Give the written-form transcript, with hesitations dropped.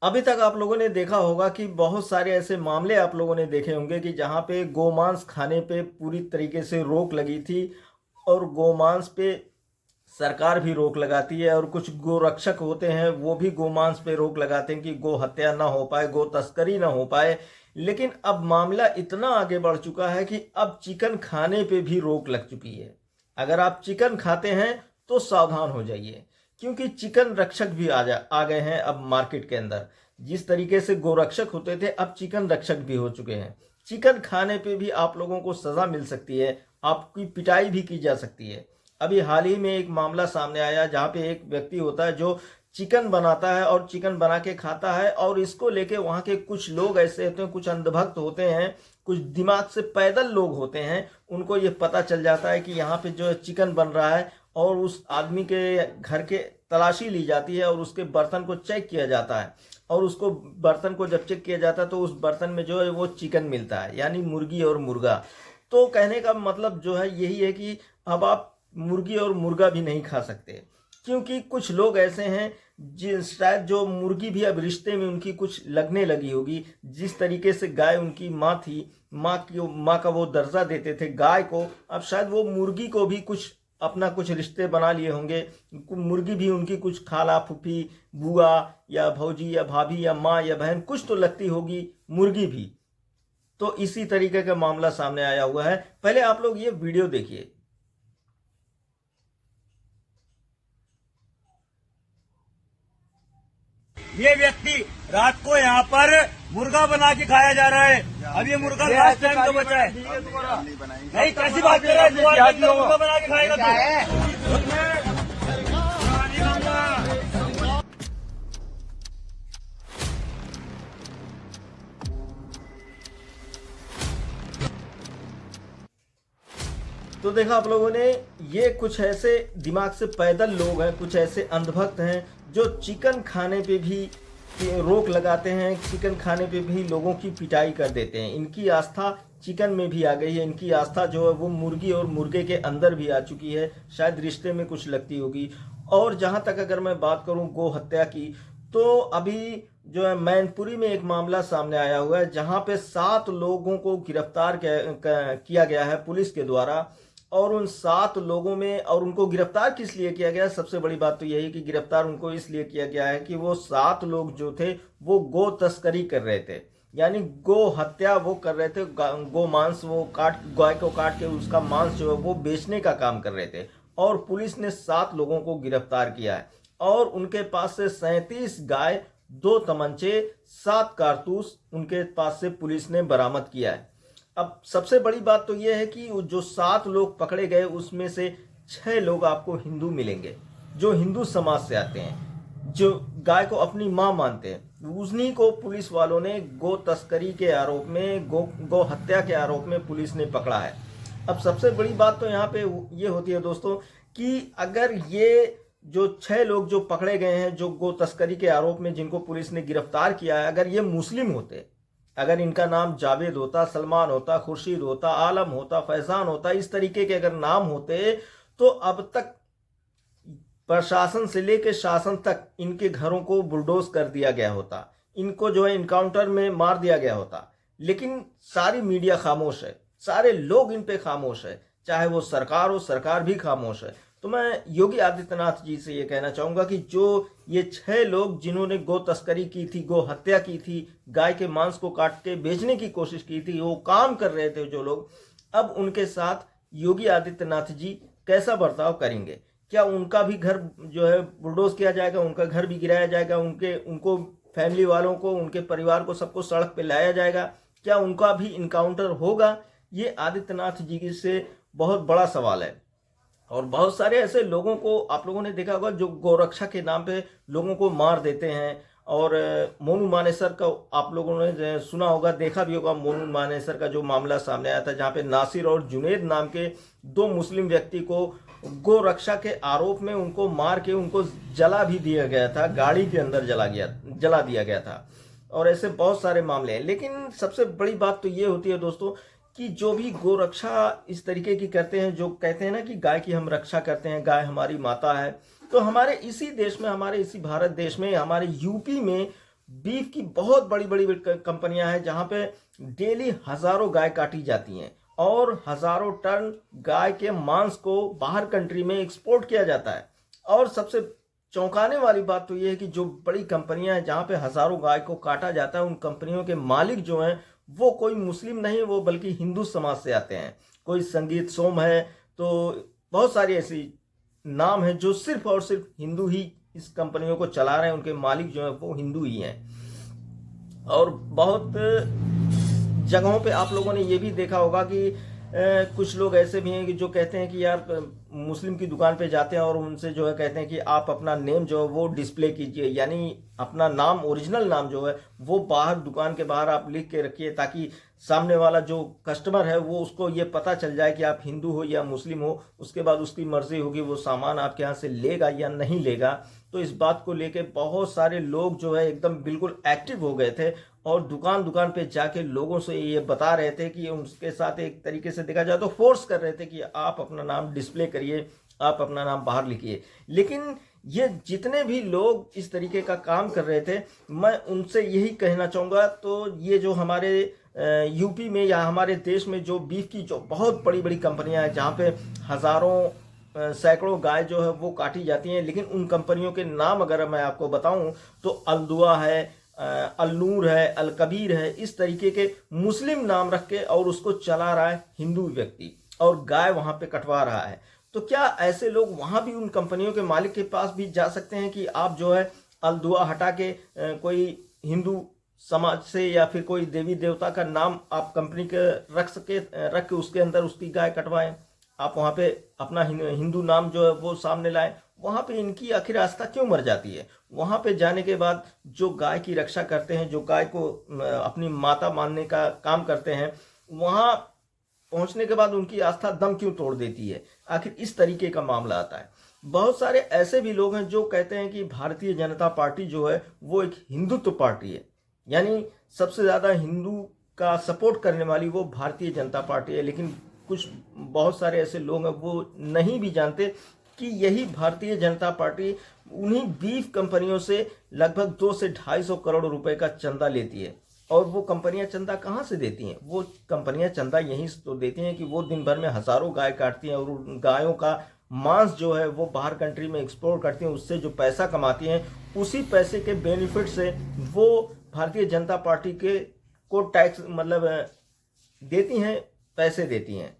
अभी तक आप लोगों ने देखा होगा कि बहुत सारे ऐसे मामले आप लोगों ने देखे होंगे कि जहाँ पे गोमांस खाने पे पूरी तरीके से रोक लगी थी और गोमांस पे सरकार भी रोक लगाती है और कुछ गोरक्षक होते हैं वो भी गोमांस पे रोक लगाते हैं कि गो हत्या ना हो पाए, गो तस्करी ना हो पाए। लेकिन अब मामला इतना आगे बढ़ चुका है कि अब चिकन खाने पे भी रोक लग चुकी है। अगर आप चिकन खाते हैं तो सावधान हो जाइए, क्योंकि चिकन रक्षक भी आ गए हैं अब मार्केट के अंदर। जिस तरीके से गोरक्षक होते थे अब चिकन रक्षक भी हो चुके हैं। चिकन खाने पे भी आप लोगों को सजा मिल सकती है, आपकी पिटाई भी की जा सकती है। अभी हाल ही में एक मामला सामने आया जहाँ पे एक व्यक्ति होता है जो चिकन बनाता है और चिकन बना के खाता है, और इसको लेके वहाँ के कुछ लोग ऐसे होते हैं, कुछ अंधभक्त होते हैं, कुछ दिमाग से पैदल लोग होते हैं, उनको ये पता चल जाता है कि यहाँ पे जो चिकन बन रहा है, और उस आदमी के घर के तलाशी ली जाती है और उसके बर्तन को चेक किया जाता है। और उसको बर्तन को जब चेक किया जाता है तो उस बर्तन में जो है वो चिकन मिलता है, यानी मुर्गी और मुर्गा। तो कहने का मतलब जो है यही है कि अब आप मुर्गी और मुर्गा भी नहीं खा सकते, क्योंकि कुछ लोग ऐसे हैं जिस शायद जो मुर्गी भी अब रिश्ते में उनकी कुछ लगने लगी होगी। जिस तरीके से गाय उनकी माँ थी, माँ का वो दर्जा देते थे गाय को, अब शायद वो मुर्गी को भी कुछ अपना कुछ रिश्ते बना लिए होंगे। मुर्गी भी उनकी कुछ खाला फूफी बुआ या भौजी या भाभी या माँ या बहन कुछ तो लगती होगी मुर्गी भी। तो इसी तरीके का मामला सामने आया हुआ है। पहले आप लोग ये वीडियो देखिए। ये व्यक्ति रात को यहाँ पर मुर्गा बना के खाया जा रहा है। अब ये मुर्गा लास्ट टाइम तो बचा है। नहीं, कैसी बात कर रहा है? मुर्गा बना के खाएगा तो देखा आप लोगों ने, ये कुछ ऐसे दिमाग से पैदल लोग हैं, कुछ ऐसे अंधभक्त हैं जो चिकन खाने पे भी रोक लगाते हैं, चिकन खाने पे भी लोगों की पिटाई कर देते हैं। इनकी आस्था चिकन में भी आ गई है, इनकी आस्था जो है वो मुर्गी और मुर्गे के अंदर भी आ चुकी है, शायद रिश्ते में कुछ लगती होगी। और जहां तक अगर मैं बात करूं गो हत्या की, तो अभी जो है मैनपुरी में एक मामला सामने आया हुआ है जहां पे 7 लोगों को गिरफ्तार किया गया है पुलिस के द्वारा। और उन 7 लोगों में, और उनको गिरफ्तार किस लिए किया गया, सबसे बड़ी बात तो यही कि गिरफ्तार उनको इसलिए किया गया है कि वो 7 लोग जो थे वो गो तस्करी कर रहे थे, यानी गो हत्या वो कर रहे थे। गो मांस वो गाय को काट के उसका मांस जो है वो बेचने का काम कर रहे थे। और पुलिस ने 7 लोगों को गिरफ्तार किया है और उनके पास से 37 गाय, 2 तमंचे, 7 कारतूस उनके पास से पुलिस ने बरामद किया है। अब सबसे बड़ी बात तो यह है कि जो 7 लोग पकड़े गए उसमें से 6 लोग आपको हिंदू मिलेंगे, जो हिंदू समाज से आते हैं, जो गाय को अपनी मां मानते हैं। उन्हीं को पुलिस वालों ने गो तस्करी के आरोप में, गो हत्या के आरोप में पुलिस ने पकड़ा है। अब सबसे बड़ी बात तो यहाँ पे ये होती है दोस्तों कि अगर ये जो 6 लोग जो पकड़े गए हैं जो गो तस्करी के आरोप में जिनको पुलिस ने गिरफ्तार किया है, अगर ये मुस्लिम होते, अगर इनका नाम जावेद होता, सलमान होता, खुर्शीद होता, आलम होता, फैजान होता, इस तरीके के अगर नाम होते, तो अब तक प्रशासन से लेकर शासन तक इनके घरों को बुलडोज कर दिया गया होता, इनको जो है इनकाउंटर में मार दिया गया होता। लेकिन सारी मीडिया खामोश है, सारे लोग इन पे खामोश है, चाहे वो सरकार हो, सरकार भी खामोश है। तो मैं योगी आदित्यनाथ जी से ये कहना चाहूंगा कि जो ये 6 लोग जिन्होंने गो तस्करी की थी, गो हत्या की थी, गाय के मांस को काट के बेचने की कोशिश की थी, वो काम कर रहे थे जो लोग, अब उनके साथ योगी आदित्यनाथ जी कैसा बर्ताव करेंगे? क्या उनका भी घर जो है बुलडोज किया जाएगा, उनका घर भी गिराया जाएगा, उनको फैमिली वालों को, उनके परिवार को, सबको सड़क पे लाया जाएगा? क्या उनका भी इनकाउंटर होगा? ये आदित्यनाथ जी से बहुत बड़ा सवाल है। और बहुत सारे ऐसे लोगों को आप लोगों ने देखा होगा जो गोरक्षा के नाम पे लोगों को मार देते हैं। और मोनू मानेसर का आप लोगों ने सुना होगा, देखा भी होगा, मोनू मानेसर का जो मामला सामने आया था जहां पे नासिर और जुनेद नाम के 2 मुस्लिम व्यक्ति को गोरक्षा के आरोप में उनको मार के उनको जला भी दिया गया था, गाड़ी के अंदर जला दिया गया था। और ऐसे बहुत सारे मामले हैं। लेकिन सबसे बड़ी बात तो ये होती है दोस्तों कि जो भी गोरक्षा इस तरीके की करते हैं, जो कहते हैं ना कि गाय की हम रक्षा करते हैं, गाय हमारी माता है, तो हमारे इसी देश में, हमारे इसी भारत देश में, हमारे यूपी में बीफ की बहुत बड़ी बड़ी कंपनियां हैं जहां पे डेली हजारों गाय काटी जाती हैं और हजारों टन गाय के मांस को बाहर कंट्री में एक्सपोर्ट किया जाता है। और सबसे चौंकाने वाली बात तो यह है कि जो बड़ी कंपनियां हैं जहां पे हजारों गाय को काटा जाता है, उन कंपनियों के मालिक जो हैं वो कोई मुस्लिम नहीं, वो बल्कि हिंदू समाज से आते हैं। कोई संगीत सोम है, तो बहुत सारी ऐसी नाम है जो सिर्फ और सिर्फ हिंदू ही इस कंपनियों को चला रहे हैं, उनके मालिक जो है वो हिंदू ही हैं। और बहुत जगहों पे आप लोगों ने ये भी देखा होगा कि कुछ लोग ऐसे भी हैं कि जो कहते हैं कि यार मुस्लिम की दुकान पे जाते हैं और उनसे जो है कहते हैं कि आप अपना नेम जो है वो डिस्प्ले कीजिए, यानी अपना नाम, ओरिजिनल नाम जो है वो बाहर दुकान के बाहर आप लिख के रखिए, ताकि सामने वाला जो कस्टमर है वो उसको ये पता चल जाए कि आप हिंदू हो या मुस्लिम हो। उसके बाद उसकी मर्जी होगी वो सामान आपके यहाँ से लेगा या नहीं लेगा। तो इस बात को लेके बहुत सारे लोग जो है एकदम बिल्कुल एक्टिव हो गए थे और दुकान दुकान पे जाके लोगों से ये बता रहे थे कि उनके साथ एक तरीके से देखा जाए तो फोर्स कर रहे थे कि आप अपना नाम डिस्प्ले करिए, आप अपना नाम बाहर लिखिए। लेकिन ये जितने भी लोग इस तरीके का काम कर रहे थे, मैं उनसे यही कहना चाहूँगा, तो ये जो हमारे यूपी में या हमारे देश में जो बीफ की जो बहुत बड़ी बड़ी कंपनियां हैं जहाँ पे हज़ारों सैकड़ों गाय जो है वो काटी जाती हैं, लेकिन उन कंपनियों के नाम अगर मैं आपको बताऊं तो अल्दुआ है, अलनूर है, अलकबीर है, इस तरीके के मुस्लिम नाम रख के और उसको चला रहा है हिंदू व्यक्ति और गाय वहां पे कटवा रहा है। तो क्या ऐसे लोग वहां भी उन कंपनियों के मालिक के पास भी जा सकते हैं कि आप जो है अल्दुआ हटा के कोई हिंदू समाज से या फिर कोई देवी देवता का नाम आप कंपनी के रख के उसके अंदर उसकी गाय कटवाएं, आप वहां पे अपना हिंदू नाम जो है वो सामने लाएं? वहां पे इनकी आखिर आस्था क्यों मर जाती है? वहां पे जाने के बाद जो गाय की रक्षा करते हैं, जो गाय को अपनी माता मानने का काम करते हैं, वहां पहुंचने के बाद उनकी आस्था दम क्यों तोड़ देती है? आखिर इस तरीके का मामला आता है। बहुत सारे ऐसे भी लोग हैं जो कहते हैं कि भारतीय जनता पार्टी जो है वो एक हिंदुत्व पार्टी है, यानी सबसे ज्यादा हिंदू का सपोर्ट करने वाली वो भारतीय जनता पार्टी है। लेकिन कुछ बहुत सारे ऐसे लोग हैं वो नहीं भी जानते कि यही भारतीय जनता पार्टी उन्हीं बीफ कंपनियों से लगभग 200 से 250 करोड़ रुपए का चंदा लेती है। और वो कंपनियां चंदा कहाँ से देती हैं? वो कंपनियां चंदा यहीं से तो देती हैं कि वो दिन भर में हजारों गाय काटती हैं और उन गायों का मांस जो है वो बाहर कंट्री में एक्सपोर्ट करती हैं। उससे जो पैसा कमाती हैं, उसी पैसे के बेनिफिट से वो भारतीय जनता पार्टी के को टैक्स मतलब देती हैं, पैसे देती हैं।